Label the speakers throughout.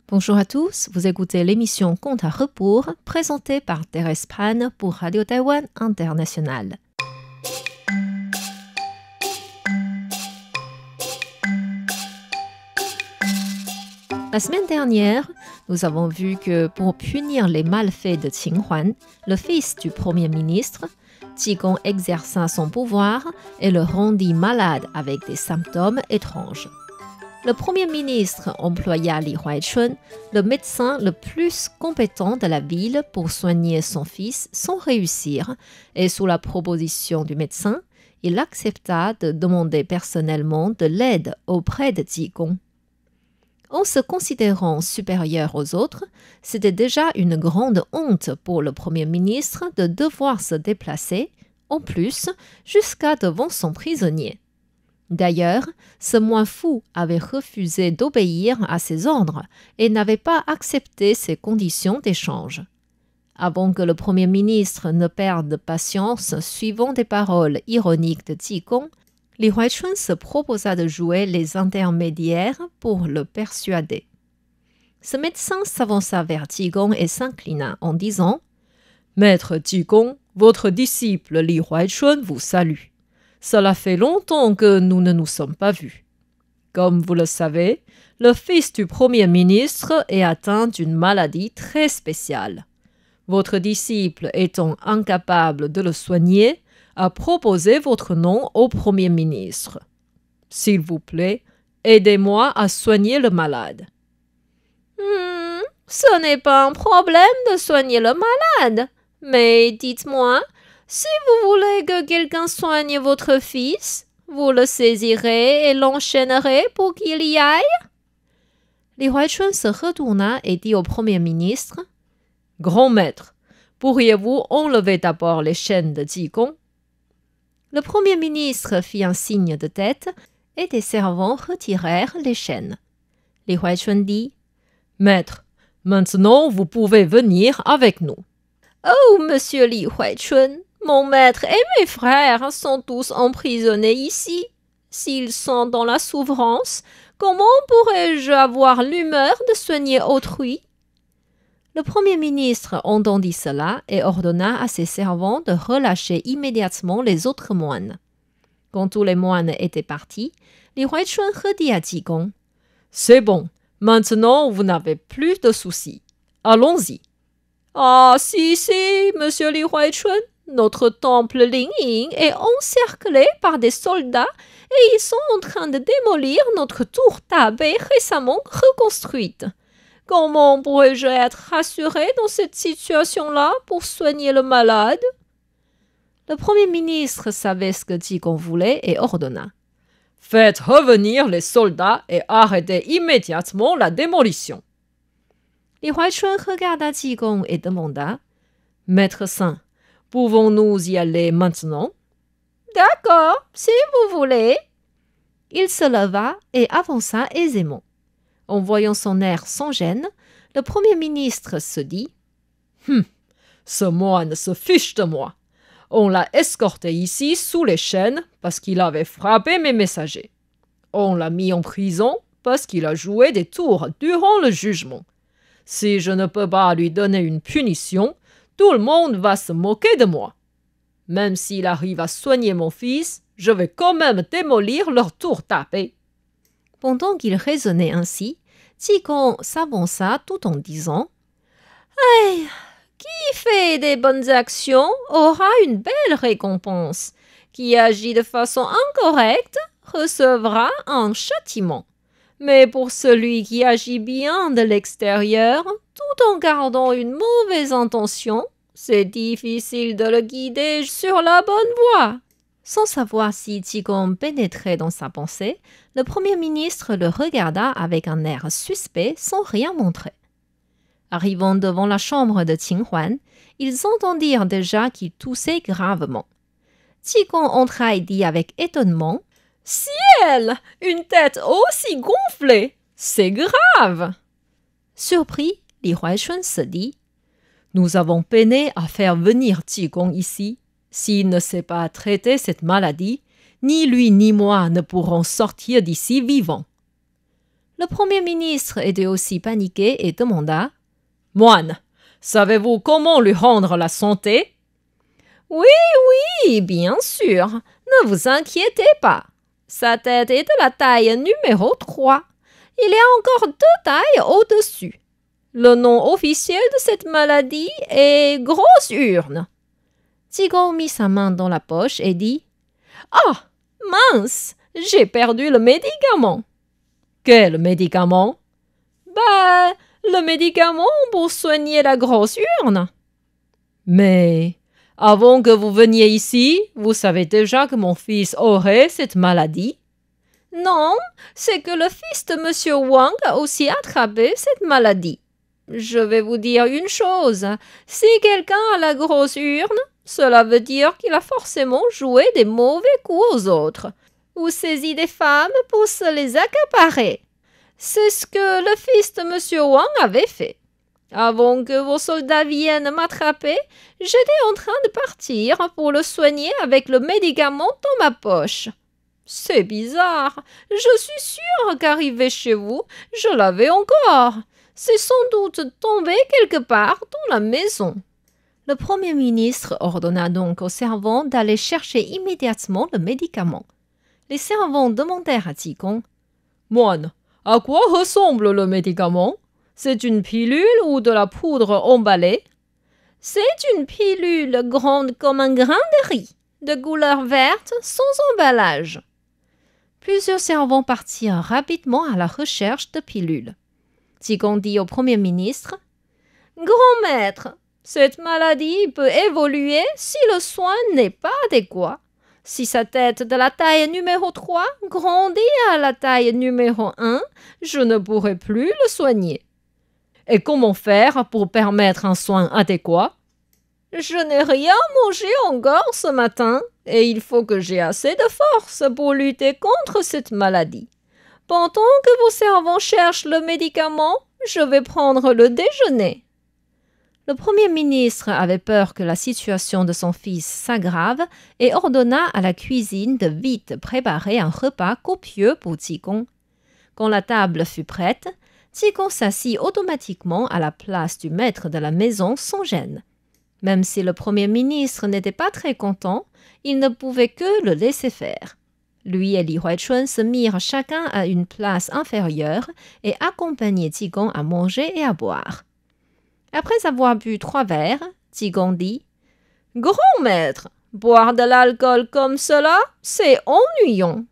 Speaker 1: Bonjour à tous, vous écoutez l'émission Compte à rebours présentée par Thérèse Pan pour Radio Taïwan International. La semaine dernière, nous avons vu que pour punir les malfaits de Qin Huan, le fils du Premier ministre, Qigong exerça son pouvoir et le rendit malade avec des symptômes étranges. Le Premier ministre employa Li Huaichun, le médecin le plus compétent de la ville, pour soigner son fils sans réussir, et sous la proposition du médecin, il accepta de demander personnellement de l'aide auprès de Qigong. En se considérant supérieur aux autres, c'était déjà une grande honte pour le Premier ministre de devoir se déplacer, en plus, jusqu'à devant son prisonnier. D'ailleurs, ce moine fou avait refusé d'obéir à ses ordres et n'avait pas accepté ses conditions d'échange. Avant que le Premier ministre ne perde patience suivant des paroles ironiques de Qigong, Li Huaichun se proposa de jouer les intermédiaires pour le persuader. Ce médecin s'avança vers Qigong et s'inclina en disant « Maître Qigong, votre disciple Li Huaichun vous salue. Cela fait longtemps que nous ne nous sommes pas vus. Comme vous le savez, le fils du Premier ministre est atteint d'une maladie très spéciale. Votre disciple étant incapable de le soigner, a proposé votre nom au Premier ministre. S'il vous plaît, aidez-moi à soigner le malade. »« Ce n'est pas un problème de soigner le malade, mais dites-moi, si vous voulez que quelqu'un soigne votre fils, vous le saisirez et l'enchaînerez pour qu'il y aille ?» Li Huaichun se retourna et dit au Premier ministre « Grand maître, pourriez-vous enlever d'abord les chaînes de Qigong ?» Le Premier ministre fit un signe de tête et des servants retirèrent les chaînes. Li Huaichun dit « Maître, maintenant vous pouvez venir avec nous. »« Oh, monsieur Li Huaichun, mon maître et mes frères sont tous emprisonnés ici. S'ils sont dans la souffrance, comment pourrais-je avoir l'humeur de soigner autrui ?» Le Premier ministre entendit cela et ordonna à ses servants de relâcher immédiatement les autres moines. Quand tous les moines étaient partis, Li Huaichun redit à Qigong « C'est bon, maintenant vous n'avez plus de soucis. Allons-y. »« Ah, si, monsieur Li Huaichun, notre temple Lingying est encerclé par des soldats et ils sont en train de démolir notre tour Tabei récemment reconstruite. Comment pourrais-je être rassuré dans cette situation-là pour soigner le malade ?» Le Premier ministre savait ce que Qigong voulait et ordonna « Faites revenir les soldats et arrêtez immédiatement la démolition. » Li Huaichun regarda Qigong et demanda « Maître Saint, pouvons-nous y aller maintenant ?»« D'accord, si vous voulez. » Il se leva et avança aisément. En voyant son air sans gêne, le Premier ministre se dit « Ce moine se fiche de moi. On l'a escorté ici sous les chaînes parce qu'il avait frappé mes messagers. On l'a mis en prison parce qu'il a joué des tours durant le jugement. Si je ne peux pas lui donner une punition, tout le monde va se moquer de moi. Même s'il arrive à soigner mon fils, je vais quand même démolir leur tour Tabei. » Pendant qu'il raisonnait ainsi, Qigong s'avança tout en disant « Hey, qui fait des bonnes actions aura une belle récompense. Qui agit de façon incorrecte recevra un châtiment. Mais pour celui qui agit bien de l'extérieur, tout en gardant une mauvaise intention, c'est difficile de le guider sur la bonne voie. » Sans savoir si Qigong pénétrait dans sa pensée, le Premier ministre le regarda avec un air suspect sans rien montrer. Arrivant devant la chambre de Qin Huan, ils entendirent déjà qu'il toussait gravement. Qigong entra et dit avec étonnement « Ciel, une tête aussi gonflée, c'est grave !» Surpris, Li Huaichun se dit « Nous avons peiné à faire venir Qigong ici. S'il ne sait pas traiter cette maladie, ni lui ni moi ne pourrons sortir d'ici vivants. » Le premier ministre était aussi paniqué et demanda
Speaker 2: « Moine, savez-vous comment lui rendre la santé ?»«
Speaker 1: Oui, oui, bien sûr. Ne vous inquiétez pas. Sa tête est de la taille numéro 3. Il y a encore 2 tailles au-dessus. Le nom officiel de cette maladie est grosse urne. » Tigong mit sa main dans la poche et dit « Ah, mince, j'ai perdu le médicament. »«
Speaker 2: Quel médicament ?»«
Speaker 1: Le médicament pour soigner la grosse urne. »«
Speaker 2: Mais avant que vous veniez ici, vous savez déjà que mon fils aurait cette maladie ?»«
Speaker 1: Non, c'est que le fils de M. Wang a aussi attrapé cette maladie. Je vais vous dire une chose, si quelqu'un a la grosse urne, cela veut dire qu'il a forcément joué des mauvais coups aux autres, ou saisi des femmes pour se les accaparer. C'est ce que le fils de M. Wang avait fait. Avant que vos soldats viennent m'attraper, j'étais en train de partir pour le soigner avec le médicament dans ma poche. C'est bizarre, je suis sûre qu'arrivé chez vous, je l'avais encore. C'est sans doute tombé quelque part dans la maison. » Le Premier ministre ordonna donc aux servants d'aller chercher immédiatement le médicament. Les servants demandèrent à Tigong
Speaker 2: « Moine, à quoi ressemble le médicament? C'est une pilule ou de la poudre emballée ?»«
Speaker 1: C'est une pilule grande comme un grain de riz, de couleur verte, sans emballage. » Plusieurs servants partirent rapidement à la recherche de pilules. Tigong dit au Premier ministre « Grand maître, cette maladie peut évoluer si le soin n'est pas adéquat. Si sa tête de la taille numéro 3 grandit à la taille numéro 1, je ne pourrai plus le soigner. » «
Speaker 2: Et comment faire pour permettre un soin adéquat? »«
Speaker 1: Je n'ai rien mangé encore ce matin et il faut que j'ai assez de force pour lutter contre cette maladie. Pendant que vos servants cherchent le médicament, je vais prendre le déjeuner. » Le Premier ministre avait peur que la situation de son fils s'aggrave et ordonna à la cuisine de vite préparer un repas copieux pour Tigong. Quand la table fut prête, Tigong s'assit automatiquement à la place du maître de la maison sans gêne. Même si le Premier ministre n'était pas très content, il ne pouvait que le laisser faire. Lui et Li Huaichun se mirent chacun à une place inférieure et accompagnaient Tigong à manger et à boire. Après avoir bu 3 verres, Tigong dit « Grand maître, boire de l'alcool comme cela, c'est ennuyant. »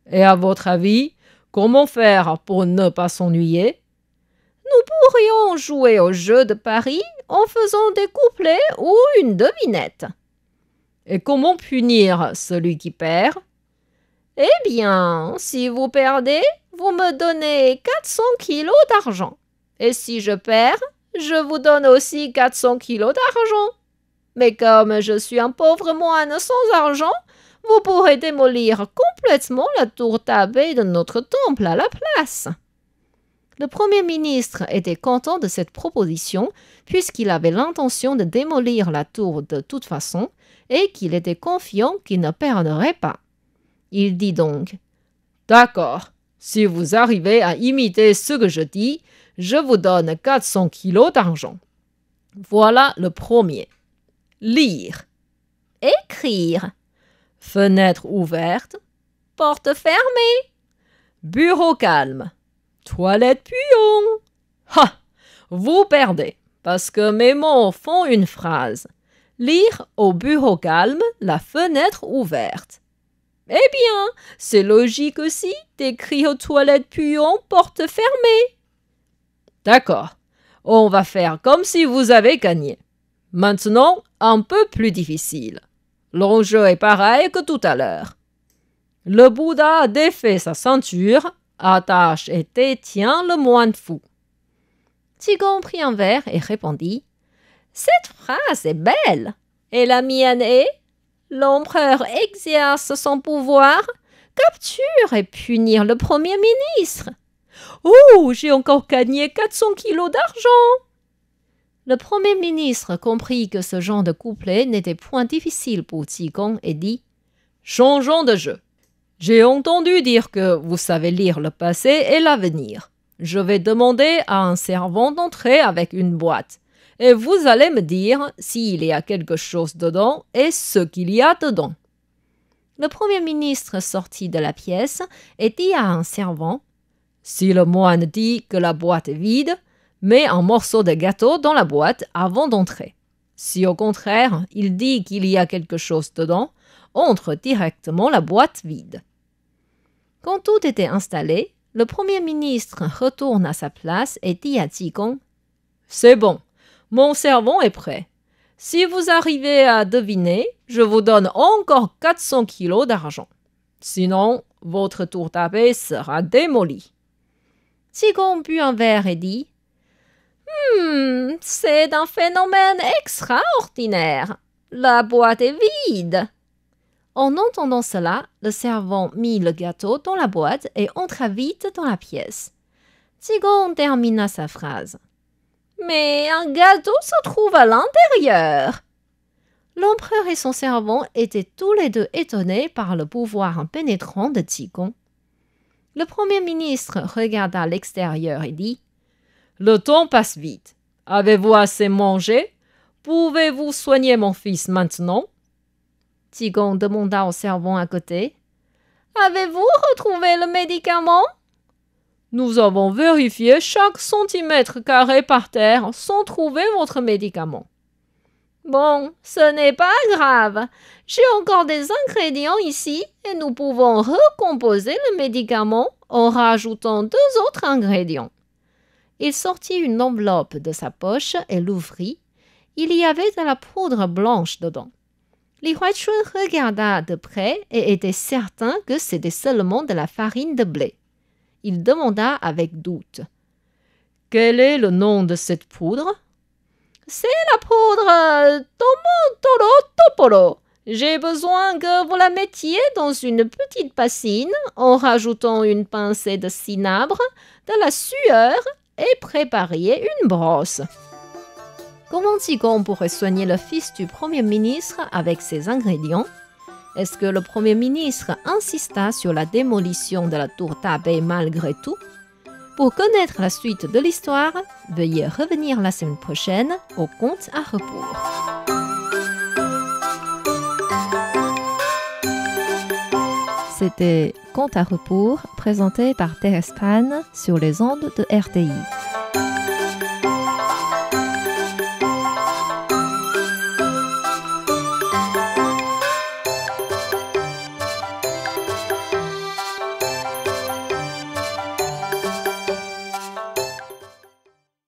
Speaker 2: « Et à votre avis, comment faire pour ne pas s'ennuyer? »
Speaker 1: « Nous pourrions jouer au jeu de paris en faisant des couplets ou une devinette. »«
Speaker 2: Et comment punir celui qui perd? »
Speaker 1: « Eh bien, si vous perdez, vous me donnez 400 kilos d'argent. Et si je perds, je vous donne aussi 400 kilos d'argent. Mais comme je suis un pauvre moine sans argent, vous pourrez démolir complètement la tour Tabé de notre temple à la place. » Le Premier ministre était content de cette proposition puisqu'il avait l'intention de démolir la tour de toute façon et qu'il était confiant qu'il ne perdrait pas. Il dit donc «
Speaker 2: D'accord, si vous arrivez à imiter ce que je dis, je vous donne 400 kilos d'argent. » Voilà le premier. Lire.
Speaker 1: Écrire.
Speaker 2: Fenêtre ouverte.
Speaker 1: Porte fermée.
Speaker 2: Bureau calme. Toilette puant. Ha! Vous perdez, parce que mes mots font une phrase. Lire au bureau calme, la fenêtre ouverte.
Speaker 1: Eh bien, c'est logique aussi d'écrire toilette puant, porte fermée.
Speaker 2: D'accord, on va faire comme si vous avez gagné. Maintenant, un peu plus difficile. L'enjeu est pareil que tout à l'heure. Le Bouddha défait sa ceinture, attache et détient le moine fou.
Speaker 1: Tigong prit un verre et répondit « Cette phrase est belle. Et la mienne est « L'empereur exerce son pouvoir, capture et punir le Premier ministre. » Oh, j'ai encore gagné 400 kilos d'argent. Le Premier ministre comprit que ce genre de couplet n'était point difficile pour Tigong et dit «
Speaker 2: Changeons de jeu. J'ai entendu dire que vous savez lire le passé et l'avenir. Je vais demander à un servant d'entrer avec une boîte. Et vous allez me dire s'il y a quelque chose dedans et ce qu'il y a dedans.
Speaker 1: Le Premier ministre sortit de la pièce et dit à un servant «
Speaker 2: Si le moine dit que la boîte est vide, mets un morceau de gâteau dans la boîte avant d'entrer. Si au contraire, il dit qu'il y a quelque chose dedans, entre directement la boîte vide. »
Speaker 1: Quand tout était installé, le Premier ministre retourne à sa place et dit à Qigong
Speaker 2: « C'est bon, mon servant est prêt. Si vous arrivez à deviner, je vous donne encore 400 kilos d'argent. Sinon, votre tour tapé sera démoli. »
Speaker 1: Qigong but un verre et dit « c'est un phénomène extraordinaire. La boîte est vide. » En entendant cela, le servant mit le gâteau dans la boîte et entra vite dans la pièce. Qigong termina sa phrase. « Mais un gâteau se trouve à l'intérieur. » L'empereur et son servant étaient tous les deux étonnés par le pouvoir pénétrant de Qigong. Le Premier ministre regarda l'extérieur et dit
Speaker 2: « Le temps passe vite. Avez-vous assez mangé? Pouvez-vous soigner mon fils maintenant ?»
Speaker 1: Qigong demanda au servant à côté. « Avez-vous retrouvé le médicament ?»
Speaker 2: Nous avons vérifié chaque centimètre carré par terre sans trouver votre médicament.
Speaker 1: Bon, ce n'est pas grave. J'ai encore des ingrédients ici et nous pouvons recomposer le médicament en rajoutant 2 autres ingrédients. Il sortit une enveloppe de sa poche et l'ouvrit. Il y avait de la poudre blanche dedans. Li Huaichun regarda de près et était certain que c'était seulement de la farine de blé. Il demanda avec doute.
Speaker 2: « Quel est le nom de cette poudre ?»«
Speaker 1: C'est la poudre Tomotoro Toporo. J'ai besoin que vous la mettiez dans une petite bassine en rajoutant une pincée de cinabre, de la sueur et prépariez une brosse. » Comment Qigong pourrait soigner le fils du Premier ministre avec ces ingrédients? Est-ce que le Premier ministre insista sur la démolition de la tour Taipei malgré tout? Pour connaître la suite de l'histoire, veuillez revenir la semaine prochaine au Conte à rebours. C'était Conte à rebours présenté par Thérèse Pan sur les ondes de RTI.